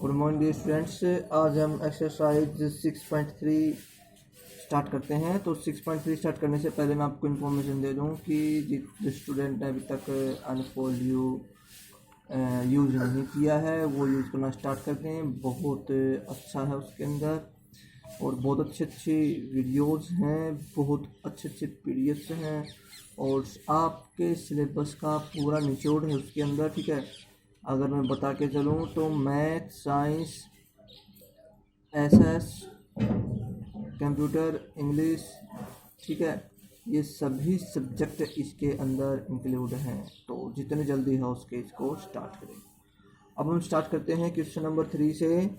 Good morning dear students. आज हम exercise 6.3 start करते हैं। तो 6.3 स्टार्ट करने से पहले मैं आपको इन्फॉर्मेशन दे दूं कि जिस स्टूडेंट ने अभी तक अनफोल्ड यूज़ नहीं किया है वो यूज़ करना स्टार्ट कर दें। बहुत अच्छा है उसके अंदर और बहुत अच्छी वीडियोस हैं, बहुत अच्छे पीडीएफ्स हैं और आपके सिलेबस का पूरा निचोड़ है उसके अंदर। ठीक है, अगर मैं बता के चलूँ तो math, science, SS, computer, English, ठीक है, ये सभी सब्जेक्ट इसके अंदर इंक्लूड हैं। तो जितनी जल्दी हो उसके इसको स्टार्ट करें। अब हम स्टार्ट करते हैं क्वेश्चन नंबर 3 से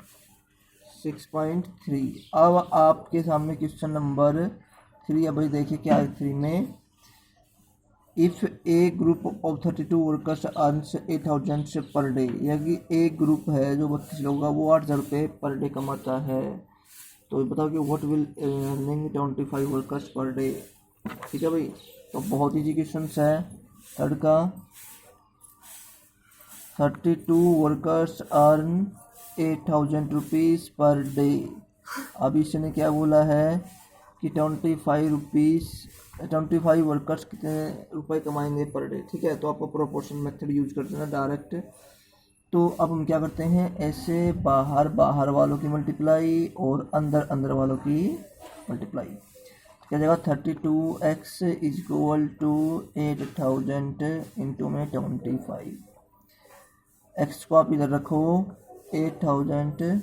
6.3। अब आपके सामने क्वेश्चन नंबर 3 है भाई। देखिए क्या है 3 में, if A group of 32 workers earns 8,000 per day, यानी एक ग्रुप है जो 32 लोगों का, वो 8,000 रुपये पर डे कमाता है। तो बताओ कि what will earning 25 workers per day. ठीक है भाई, तो बहुत ईजी क्वेश्चन है। थर्ड का 32 workers earn 8,000 rupees per day. अब इसने क्या बोला है कि 25 वर्कर्स कितने रुपए कमाएंगे पर डे। ठीक है, तो आपको प्रोपोर्शन मेथड यूज कर देना डायरेक्ट। तो अब हम क्या करते हैं, ऐसे बाहर वालों की मल्टीप्लाई और अंदर वालों की मल्टीप्लाई। क्या जाएगा, 32x is equal to 8,000 into में 25। एक्स को आप इधर रखो, 8,000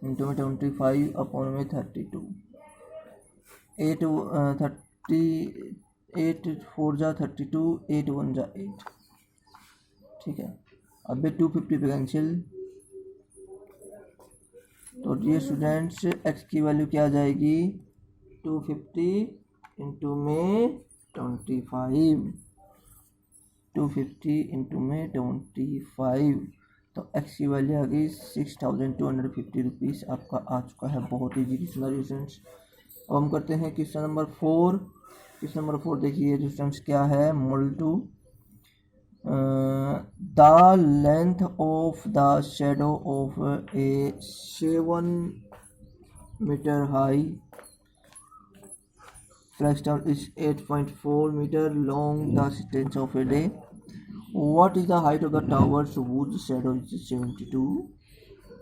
इंटू में 25 अपॉन में 32। 8 4 जा 32, 8 1 जा 8। ठीक है, अब 250 पे कैंसिल। तो डियर स्टूडेंट्स, एक्स की वैल्यू क्या आ जाएगी, 250 इंटू में 25, 250 इंटू में 25। तो एक्स की वैल्यू आ गई 6,250 रुपीज़ आपका आ चुका है। बहुत ईजी क्वेश्चन है स्टूडेंट्स। अब हम करते हैं क्वेश्चन नंबर 4। क्वेश्चन नंबर 4 देखिए स्टूडेंट्स क्या है, model 2। The length of the shadow of a 7 metre high flagstone is 8.4 meter long, the distance of a day. What is the height of the towers whose shadow is 72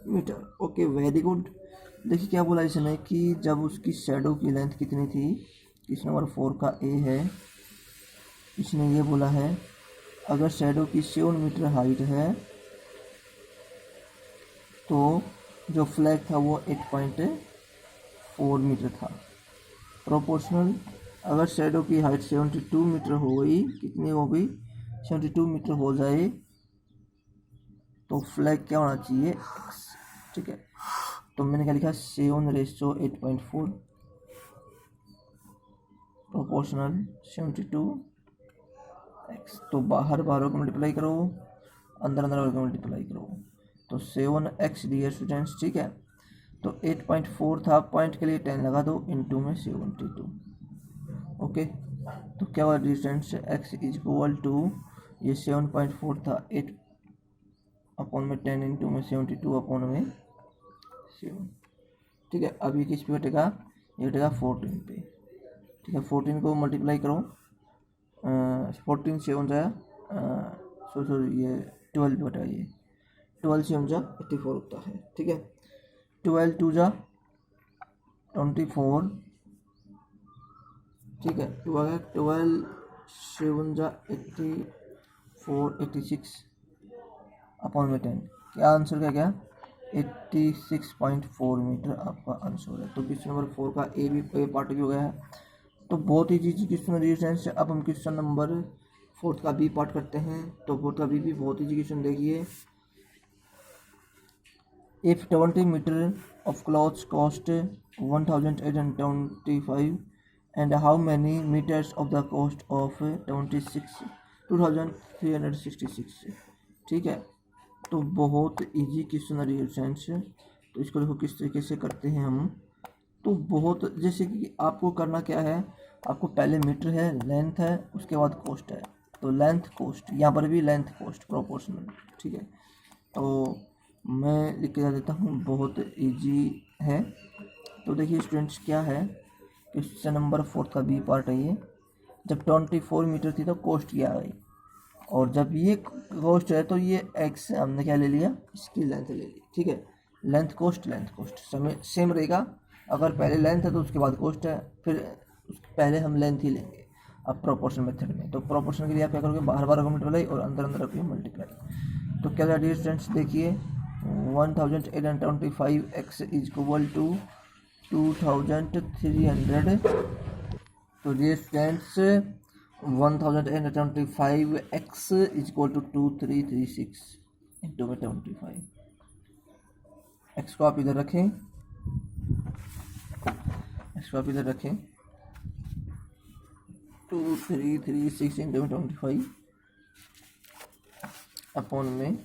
meter? Okay, very good. देखिए क्या बोला इसने कि जब उसकी shadow की length कितनी थी, किस नंबर 4 का ए है। इसने ये बोला है अगर शेडो की 7 मीटर हाइट है तो जो फ्लैग था वो 8.4 मीटर था। प्रोपोर्शनल, अगर शेडो की हाइट 72 मीटर हो गई, कितनी हो गई, 72 मीटर हो जाए तो फ्लैग क्या होना चाहिए, x। ठीक है, तो मैंने क्या लिखा, 7:8.4 प्रोपोर्शनल 72x। तो बाहर को मल्टीप्लाई करो, अंदर को मल्टीप्लाई करो, तो 7x डियर स्टूडेंट्स। ठीक है, तो 8.4 था, पॉइंट के लिए 10 लगा दो, इंटू में 72। ओके, तो क्या हुआ distance, x is equal to, ये 7.4 था, 8 अपॉन में 10 इंटू में 72 अपॉन में 7। ठीक है, अब ये किस पे घटेगा, ये घटेगा 14 पे। ठीक है, 14 को मल्टीप्लाई करो, 14 7 जाए, सॉरी ये 12 पे घटेगा, ये 12 7 जा 84 होता है। ठीक है, 12 2 जा 24। ठीक है, 12 7 जा 84, 86 अपॉन में 10। क्या आंसर क्या गया, 86.4 मीटर आपका आंसर है। तो क्वेश्चन नंबर 4 का ए पार्ट भी हो गया है। तो बहुत ही इजी क्वेश्चन है। अब हम क्वेश्चन नंबर 4 का बी पार्ट करते हैं। तो 4 का बी भी बहुत ईजी क्वेश्चन देखिए। If 20 metre of clothes cost 1,825 and how many meters of the cost of 2,366। ठीक है, तो बहुत इजी क्वेश्चन है फ्रेंड्स। तो इसको देखो किस तरीके से करते हैं हम। तो बहुत, जैसे कि आपको करना क्या है, आपको पहले मीटर है, लेंथ है, उसके बाद कॉस्ट है। तो लेंथ कॉस्ट, यहाँ पर भी लेंथ कॉस्ट प्रोपोर्शनल। ठीक है, तो मैं लिख के जा देता हूँ, बहुत इजी है। तो देखिए स्टूडेंट्स क्या है, क्वेश्चन नंबर 4 का बी पार्ट है ये। जब 24 मीटर थी तो कोस्ट क्या आई, और जब ये कोस्ट है तो ये एक्स हमने क्या ले लिया, इसकी लेंथ ले ली। ठीक है, लेंथ कोस्ट सेम रहेगा। अगर पहले लेंथ है तो उसके बाद कोस्ट है, फिर पहले हम लेंथ ही लेंगे अब प्रोपोर्शन मेथड में। तो प्रोपोर्शन के लिए आप क्या करोगे, बाहर बाहर को मल्टीप्लाई और अंदर अंदर रखिए मल्टीप्लाई। तो क्या डियर स्टूडेंट्स देखिए 1825 x इज इक्वल टू 2300। तो dear students 1825 x is equal to 2336 into में 25। x को आप इधर रखें, x को आप इधर रखें 2336 इंटू में 25 अपॉन में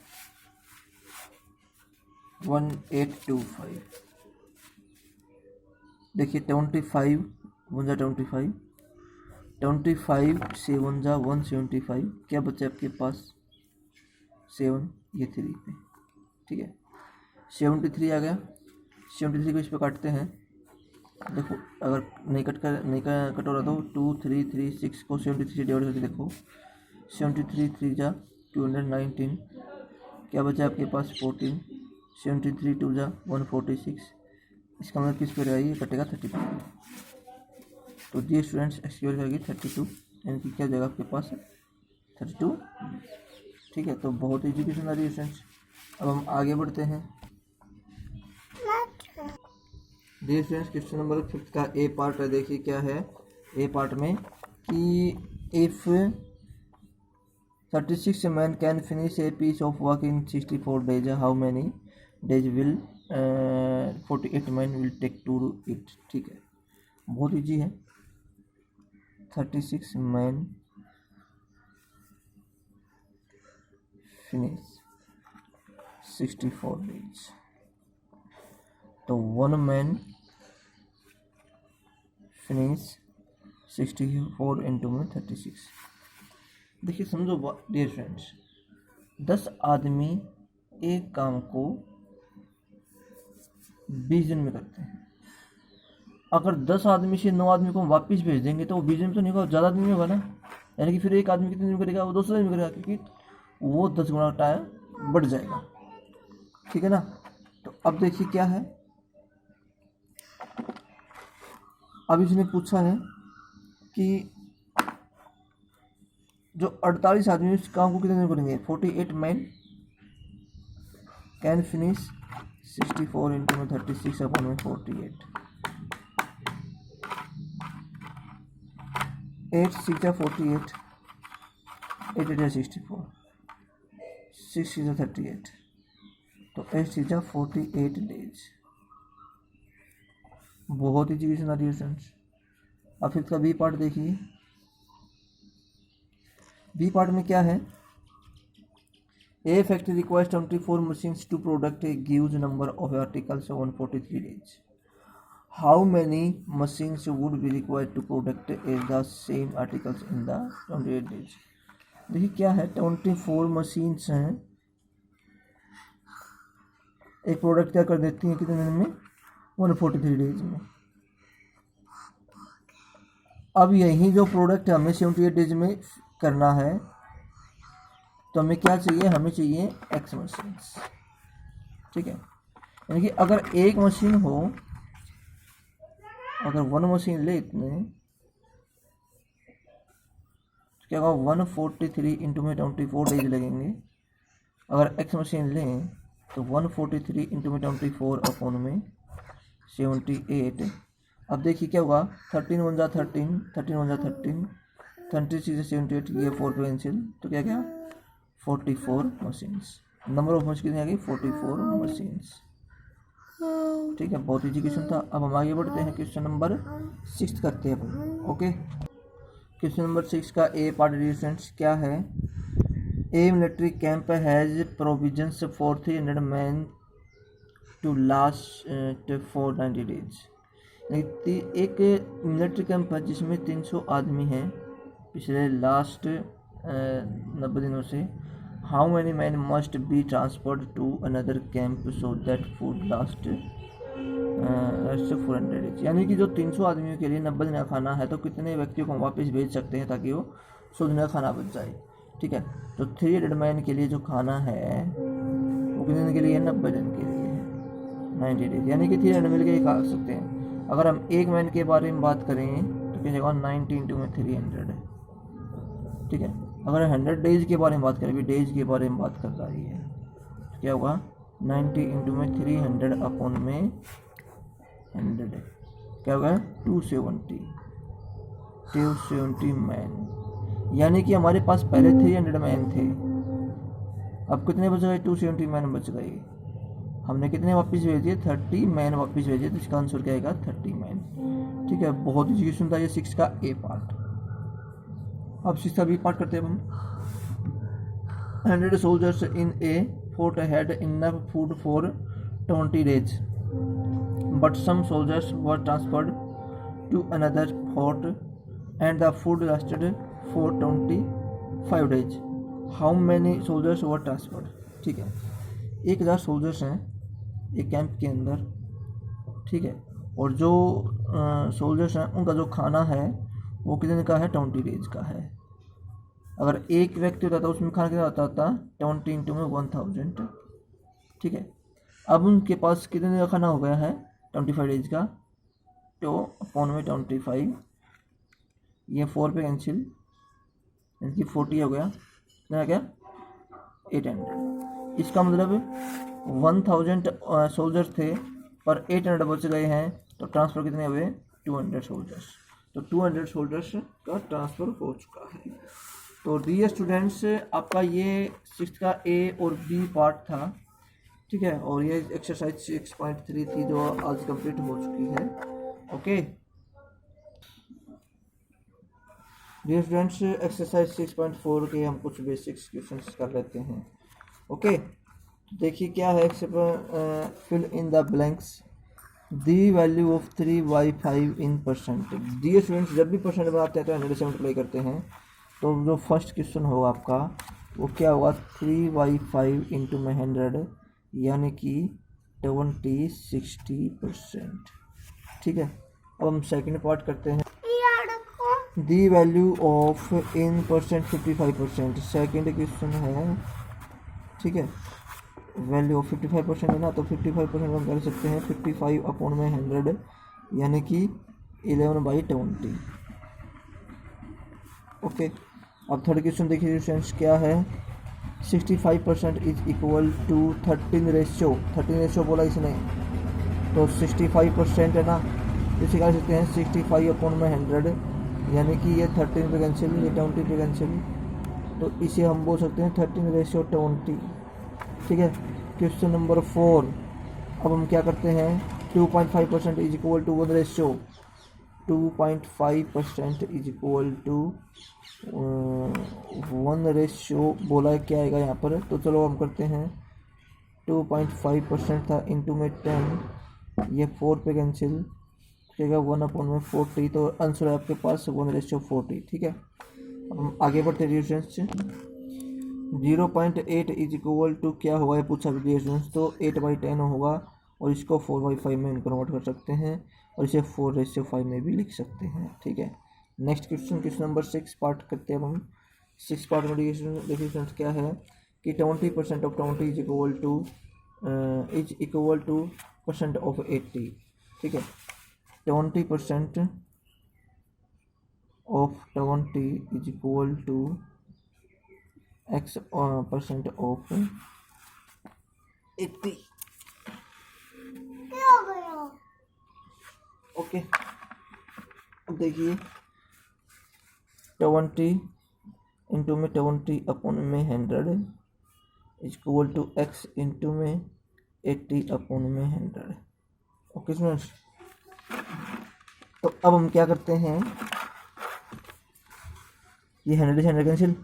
1825। देखिए 25 वन जा 25, 25 से वन जा 175, क्या बचे आपके पास 7, ये 3 पे। ठीक है 73 आ गया, 73 को इस पे काटते हैं। देखो अगर नहीं कट हो रहा तो 2336 को 73 से डिवाइड करके देखो, 73 3 जा 219, क्या बचा आपके पास 14, 73 2 जा 146, इसका मतलब किस पे रहेगा, ये कटेगा 32। तो जी स्टूडेंट्स एक्स की वैल्यू आएगी 32, यानी कि क्या जगह आपके पास है 32। ठीक है, तो बहुत ईजी क्वेश्चन आ रही है स्टूडेंट्स। अब हम आगे बढ़ते हैं। जी स्टूडेंट्स क्वेश्चन नंबर 5 का ए पार्ट है। देखिए क्या है ए पार्ट में कि if 36 man can finish a piece of work in 64 days, how many days will 48 man will take to do it. ठीक है, बहुत ईजी है। 36 मैन फिनिश 64 days, तो 1 मैन फिनिश 64 इंटू में 36। देखिए समझो डियर फ्रेंड्स, 10 आदमी एक काम को 20 दिन में करते हैं। अगर 10 आदमी से 9 आदमी को हम वापस भेज देंगे तो वो 20 दिन में तो नहीं होगा, ज़्यादा दिन में होगा ना। यानी कि फिर एक आदमी कितने दिन में करेगा, वो 200 दिन में करेगा, क्योंकि वो 10 गुना टाइम बढ़ जाएगा। ठीक है ना। तो अब देखिए क्या है, अब इसने पूछा है कि जो 48 आदमी इस काम को कितने दिन करेंगे, 48 मैन कैन फिनिश 64 इंटू में 36 अपॉन में 48, 8 6 48, 8 8 64, 6 6 38, तो 8 6 48 डेज। बहुत ही चीज़ आ रही है फ्रेंड्स। अब फिर इसका बी पार्ट देखिए, बी पार्ट में क्या है, a factory requires 24 machines to product a gives number of articles 143 days, how many machines would be required to product a the same articles in the 28 days. देखिए क्या है, 24 machines हैं, एक product क्या कर देती हैं कितने दिन में, 143 डेज में। अब यही जो प्रोडक्ट हमें 78 डेज में करना है, तो हमें क्या चाहिए, हमें चाहिए एक्स मशीन्स। ठीक है, यानी कि अगर एक मशीन हो, अगर 1 मशीन ले इतने, तो क्या होगा 143 इंटू में 24 डेज लगेंगे। अगर एक्स मशीन लें तो 143 इंटू में 24 अपॉन में 78। अब देखिए क्या होगा, 13 1 जा 13, 13 1 जा 13, 36 से 78, ये 4 कैंसिल, तो क्या क्या 44 मशीन्स। नंबर ऑफ मशीन कितनी आ गई, 44 मशीन्स। ठीक है, बहुत ईजी क्वेश्चन था। अब हम आगे बढ़ते हैं, क्वेश्चन नंबर 6 करते हैं अपन। ओके, क्वेश्चन नंबर 6 का ए पार्ट स्टूडेंट्स क्या है, a military camp has provisions for 300 man to last for 90 days. एक मिलिट्री कैंप है जिसमें 300 आदमी हैं पिछले लास्ट 90 दिनों से, how many man must be transferred to another camp so that food last 400 days, यानी कि जो 300 आदमियों के लिए 90 दिन का खाना है तो कितने व्यक्तियों को वापस भेज सकते हैं ताकि वो 100 दिन का खाना बच जाए। ठीक है, तो 300 मैन के लिए जो खाना है वो कितने दिन के लिए है, 90 दिन के लिए है, 90 डेज, यानी कि 300 मिल के खा सकते हैं। अगर हम एक मैन के बारे में बात करें तो क्या जगह 90 इंटू में 300 है। ठीक है, अगर 100 डेज के बारे में बात करें, अभी डेज के बारे में बात कर रही है, तो क्या होगा 90 इंटू में 300 अपॉन में 100 है, क्या होगा 270 मैन, यानी कि हमारे पास पहले 300 मैन थे, अब कितने बच गए, 270 मैन बच गए। हमने कितने वापस भेजे, 30 मैन वापस भेजे, तो इसका आंसर क्या आएगा 30 मैन। ठीक है, बहुत ही क्वेश्चन था ये 6 का ए पार्ट। अब 6 का बी पार्ट करते हैं हम। 100 soldiers in a fort had enough food for 20 days, but some soldiers were transferred to another fort and the food lasted for 25 days. How many soldiers were transferred? ठीक है, 1000 soldiers हैं एक camp के अंदर। ठीक है, और जो सोल्जर्स हैं उनका जो खाना है वो कितने का है, 20 डेज का है। अगर एक व्यक्ति होता था उसमें खाना कितना आता था, 20 इंटू में 1000। ठीक है, अब उनके पास कितने दिन का खाना हो गया है, 25 डेज का, तो अपॉन में 25, ये 4 पे कैंसिल, यानी कि 40 हो गया, कितना क्या 800। इसका मतलब 1000 सोल्जर्स थे पर 800 बच गए हैं, तो ट्रांसफ़र कितने हुए, 200 सोल्जर्स। तो 200 सोल्जर्स का ट्रांसफ़र हो चुका है। तो डियर स्टूडेंट्स, आपका ये 6 का ए और बी पार्ट था। ठीक है, और ये एक्सरसाइज 6.3 थी जो आज कंप्लीट हो चुकी है। ओके डियर स्टूडेंट्स, एक्सरसाइज 6.4 के हम कुछ बेसिक्स क्वेश्चंस कर लेते हैं। ओके, देखिए क्या है, fill in the blanks the value of 3/5 in percent. Dear students, जब भी परसेंट बनाते हैं तो 100 से मल्टीप्लाई करते हैं, तो जो फर्स्ट क्वेश्चन होगा आपका वो क्या होगा, 3/5 इंटू में 100, यानी कि 60%। ठीक है, अब हम सेकंड पार्ट करते हैं। The value of in percent 55%, second question है। ठीक है, वैल्यू ऑफ 55% है ना, तो 55% हम कर सकते हैं 55 अपॉन में 100, यानी कि 11/20। ओके, अब थर्ड क्वेश्चन देखिए स्टूडेंट्स क्या है, 65% इज इक्वल टू 13 रेशियो बोला इसने, तो 65% है ना, इसे कह सकते हैं 65 अपॉन में 100, यानी कि ये 13 पे कैंसिल, ये 20 पे कैंसिल, तो इसे हम बोल सकते हैं 13/20। ठीक है, क्वेश्चन नंबर 4। अब हम क्या करते हैं, 2.5% is equal to 1/2, 2.5% is equal to 1/2 बोला है, क्या आएगा यहाँ पर, तो चलो हम करते हैं 2.5% था इंटू में 10, ये 4 पे कैंसिल, ठीक है 1 अपॉन में 40, तो आंसर है आपके पास 1/40। ठीक है, अब हम आगे बढ़ते हैं स्टूडेंट्स। 0.8 इज इक्वल टू क्या होगा, ये पूछा भी स्टूडेंट्स, तो 8/10 होगा, और इसको 4/5 में कन्वर्ट कर सकते हैं, और इसे 4/5 में भी लिख सकते हैं। ठीक है, नेक्स्ट क्वेश्चन नंबर 6 पार्ट करते हैं हम। 6 पार्ट में देखिए स्टूडेंट्स क्या है कि 20% of 20 is equal to percent of 80। ठीक है, 20% of 20 is equal to x% of 80। Okay, अब देखिए 20 इंटू में 20 अपॉन में 100 is equal to x into में 80 अपॉन में 100। ओके स्टूडेंट्स, तो अब हम क्या करते हैं, ये 100 से 100 कैंसिल।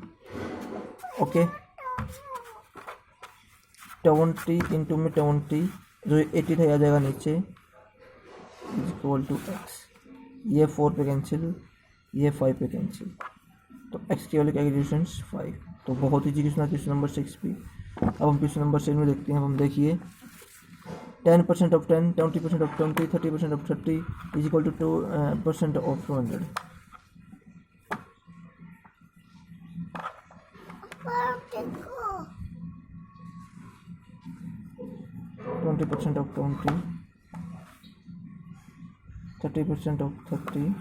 ओके, 20 इंटू में 20, जो 80 था आ जाएगा नीचे, इज इक्वल टू x, ये 4 पे कैंसिल, ये 5 पे कैंसिल, तो x की वैल्यू क्या है 5, तो तो बहुत ही क्वेश्चन है क्वेश्चन नंबर 6 भी। अब हम क्वेश्चन नंबर 6 में देखते हैं। अब हम देखिए 10% of 10, 20% of 20, 30% of 30 is equal to 2% of 200। 20% of 20, 30% of 30,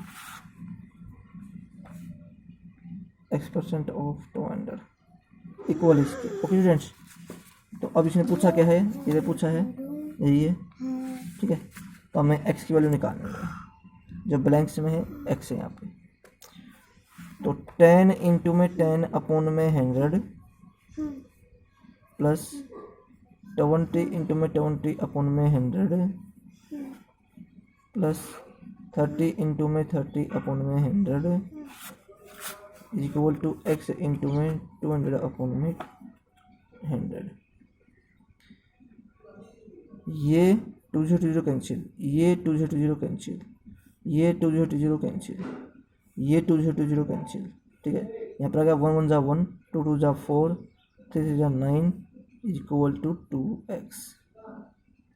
x% of 200 equal इसके। ओके स्टूडेंट्स, तो अब इसने पूछा क्या है, ये पूछा है यही है, ठीक है। तो हमें x की वैल्यू निकालनी है, जब ब्लैंक्स में है x है यहाँ पे। तो 10 इंटू में 10 अपॉन में 100 प्लस 20 इंटू में 20 अपॉन में 100 प्लस 30 इंटू में 30 अपॉन में 100 is equal to x into में 200 अपॉन में 100। ये 2 0 कैंसिल, ये 2 0 कैंसिल, ये 2 0 कैंसिल, ये 2 0 कैंसिल, ठीक है। यहाँ पर आ गया 1 1 जा 1, 2 2 जा 4, 3 3 जा 9 इज इक्वल टू 2x।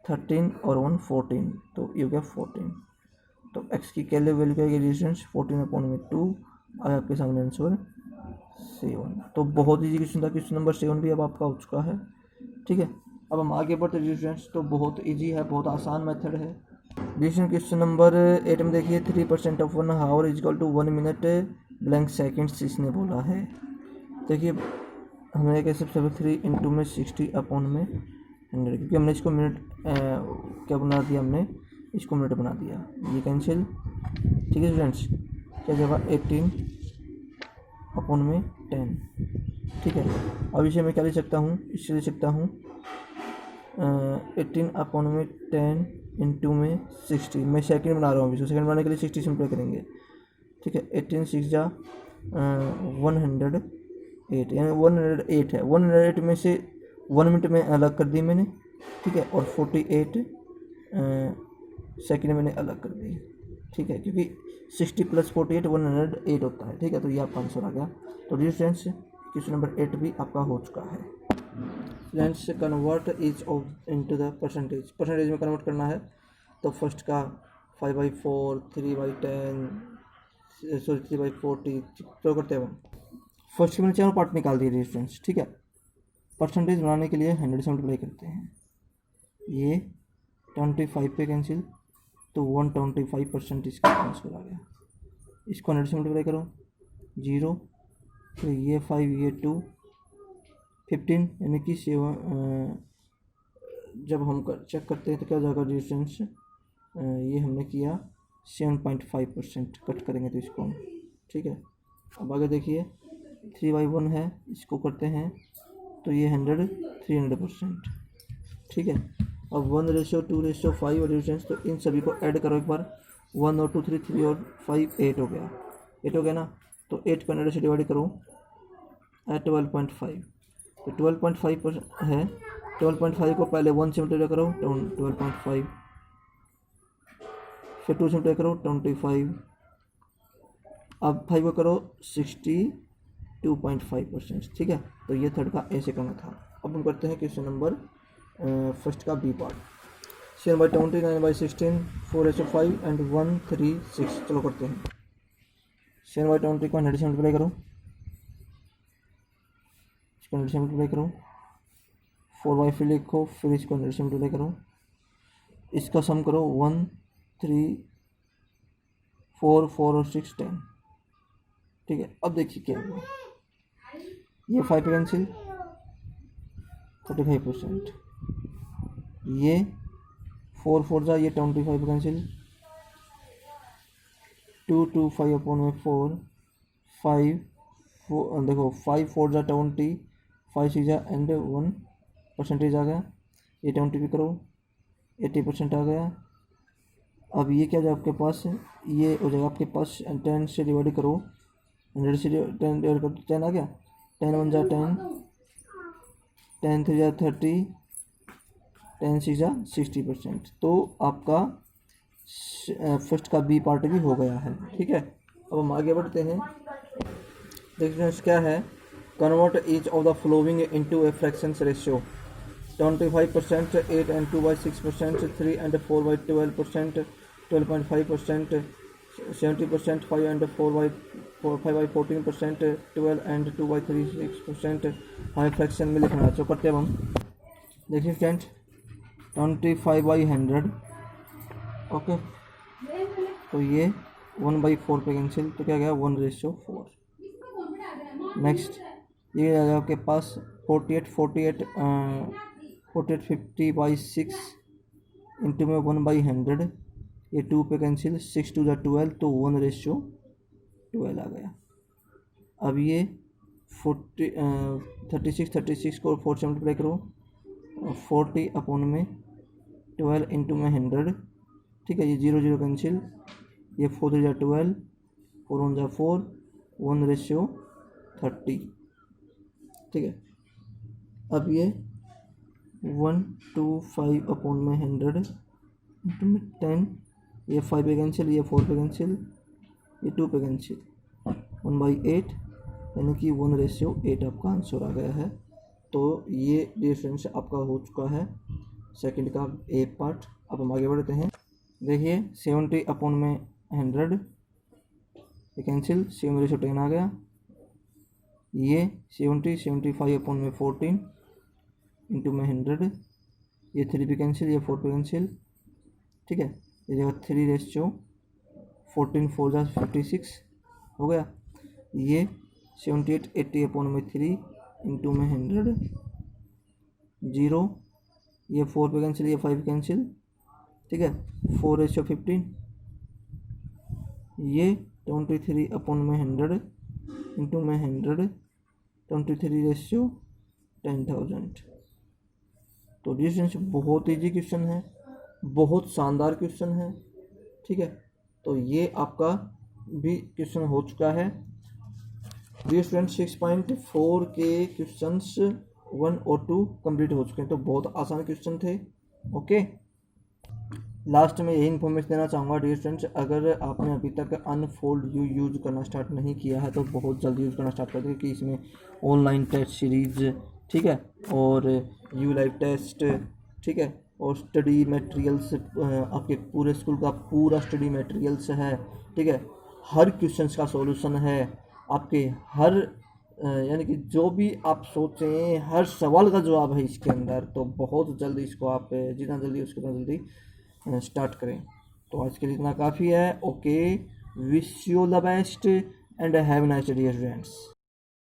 13 और 1 14, तो ये हो गया 14। तो x की कैले वैल्यू क्या है डिस्टेंस 14 अपॉन में 2 आया आपके सामने आंसर 7। तो बहुत ईजी क्वेश्चन था, क्वेश्चन नंबर 7 भी अब आपका हो चुका है, ठीक है। अब हम आगे बढ़ते हैं स्टूडेंट्स। तो बहुत इजी है, बहुत आसान मेथड है। डिविजन क्वेश्चन नंबर 8 में देखिए 3% of 1 hour is equal to 1 minute blank seconds इसने बोला है। देखिए हमें कैसे सबसे 3 इंटू में 60 अपॉन में 100, क्योंकि हमने इसको मिनट क्या बना दिया, हमने इसको मिनट बना दिया, ये कैंसिल, ठीक है स्टूडेंट्स। क्या जगह 18 अपॉन में 10, ठीक है। अब इसे मैं क्या ले सकता हूँ, इससे ले सकता हूँ 18 अपॉन में 10 इंटू में 60। मैं सेकंड बना रहा हूँ, इसको सेकंड बनाने के लिए 60 सिंपल करेंगे, ठीक है। 18 6 जा 108, यानी 108 है। 108 में से 1 मिनट में अलग कर दी मैंने, ठीक है। और 48 सेकंड मैंने अलग कर दी, ठीक है, क्योंकि 60 प्लस 48 108 होता है, ठीक है। तो ये आपका आंसर आ गया। तो डियर फ्रेंड्स क्वेश्चन नंबर 8 भी आपका हो चुका है। Friends convert is of into the percentage, percentage में कन्वर्ट करना है। तो फर्स्ट का 5/4, 3/10, सॉरी 3/40, तो करते हैं। फर्स्ट के मैंने चारों पार्ट निकाल दिए डियर फ्रेंड्स, ठीक है। परसेंटेज बनाने के लिए 100 से मल्टीप्लाई करते हैं, ये 25 पे कैंसिल, तो 125% इसका आंसर आ गया। इसको 100 से मल्टीप्लाई करो 0, तो ये 5 ये 2 15, यानी कि 7। जब हम चेक करते हैं तो क्या हो जाएगा डिस्टेंस, ये हमने किया 7.5% कट करेंगे तो इसको हम, ठीक है। अब आगे देखिए 3/1 है, इसको करते हैं तो ये 100 300%, ठीक है। अब 1:2:5 और डिस्टेंस, तो इन सभी को ऐड करो एक बार। 1 और 2 3 3 और 5 8 हो गया, 8 हो गया ना। तो 8 को 100 से डिवाइड करो 12.5, तो 12.5% है। 12.5 को पहले 1 से मल्टीप्लाई करो 12.5, फिर 2 से मल्टीप्लाई करो 25, अब 5 को करो 62.5%, ठीक है। तो ये थर्ड का ऐसे करना था। अब हम करते हैं क्वेश्चन नंबर फर्स्ट का बी पार्ट। 7/20, 9/16, 4/5 एंड 136। चलो करते हैं। 7/20 को 100 से मल्टीप्लाई करो, इसको 100 से मल्टीप्लाई करो, 4/5 लिखो, फिर इसको 100 से मल्टीप्लाई करो, इसका सम करो 1 3 4 4 और 6 10, ठीक है। अब देखिए क्या हुआ, ये 5 कैंसिल 35%, ये 4 4 जा, ये 25 कैंसिल, 2 2 5 अपॉन में 4 5 4, देखो 5 4 जा 20, 5 6 जा एंड 1% आ गया। ये 20 भी करो 80% आ गया। अब ये क्या जाए आपके पास, ये हो जाएगा आपके पास 10 से डिवाइड करो, 100 से 10 डिवाइड करो, 10 आ गया। 10 1 जा 10, 10 3 जा 30, 10 6 जा 60%। तो आपका फर्स्ट का बी पार्ट भी हो गया है, ठीक है। अब हम आगे बढ़ते हैं। देखते हैं क्या है, Convert each of the following into a fractions ratio: 25%, 8 and 2 by 6%, 3 and 4 by 12%, 12.5%, 70%, 5 and 5 by 14%, 12 and 2 by 36%. हमें फ्रैक्शन में लिखना है। तो करते हैं हम, देखिए स्टूडेंट, 25/100, ओके, तो ये 1/4 पे कैंसिल, तो क्या गया 1:4। नेक्स्ट ये आ गया आपके पास 48 50/6 इंटू में 1/100, ये 2 पे कैंसिल, 6 2 12, तो 1:12 आ गया। अब ये 36 को 4 से मल्टीप्लाई करो, 40/12 इंटू में 100, ठीक है, ये 0 0 कैंसिल, ये 4 3 12, 4 1 4, 1:30, ठीक है। अब ये 125/100 इंटू में 10, ये 5 पे कैंसिल, ये 4 पे कैंसिल, ये 2 पे कैंसिल, 1/8, यानी कि 1:8 आपका आंसर आ गया है। तो ये डियर फ्रेंड्स आपका हो चुका है सेकंड का ए पार्ट। अब हम आगे बढ़ते हैं। देखिए 70/100, ये कैंसिल, 7:10 आ गया। ये 75/14 इंटू में 100, ये 3 पे कैंसिल, ये 4 पे कैंसिल, ठीक है, ये जगह 3:14, 4 56 हो गया। ये 78/80/3 इंटू में 100, 0, ये 4 पे कैंसिल, ये 5 कैंसिल, ठीक है, 4:15, ये 23/100 इंटू में 100, 23:10,000। तो डिस्टेंस बहुत ईजी क्वेश्चन है, बहुत शानदार क्वेश्चन है, ठीक है। तो ये आपका भी क्वेश्चन हो चुका है। डियर स्टूडेंट 6.4 के क्वेश्चंस 1 और 2 कंप्लीट हो चुके हैं। तो बहुत आसान क्वेश्चन थे, ओके। लास्ट में यही इन्फॉर्मेशन देना चाहूँगा डियर स्टूडेंट्स, अगर आपने अभी तक अनफोल्ड यू यूज़ करना स्टार्ट नहीं किया है तो बहुत जल्दी यूज़ करना स्टार्ट कर दें, कि इसमें ऑनलाइन टेस्ट सीरीज़, ठीक है, और यू लाइव टेस्ट, ठीक है, और स्टडी मटेरियल्स, आपके पूरे स्कूल का पूरा स्टडी मटेरियल्स है, ठीक है, हर क्वेश्चंस का सॉल्यूशन है आपके, हर यानी कि जो भी आप सोचें हर सवाल का जवाब है इसके अंदर। तो बहुत जल्दी इसको आप जितना जल्दी उसको उतना जल्दी स्टार्ट करें। तो आज के लिए इतना काफ़ी है, okay, wish you the best and have nice day dear friends.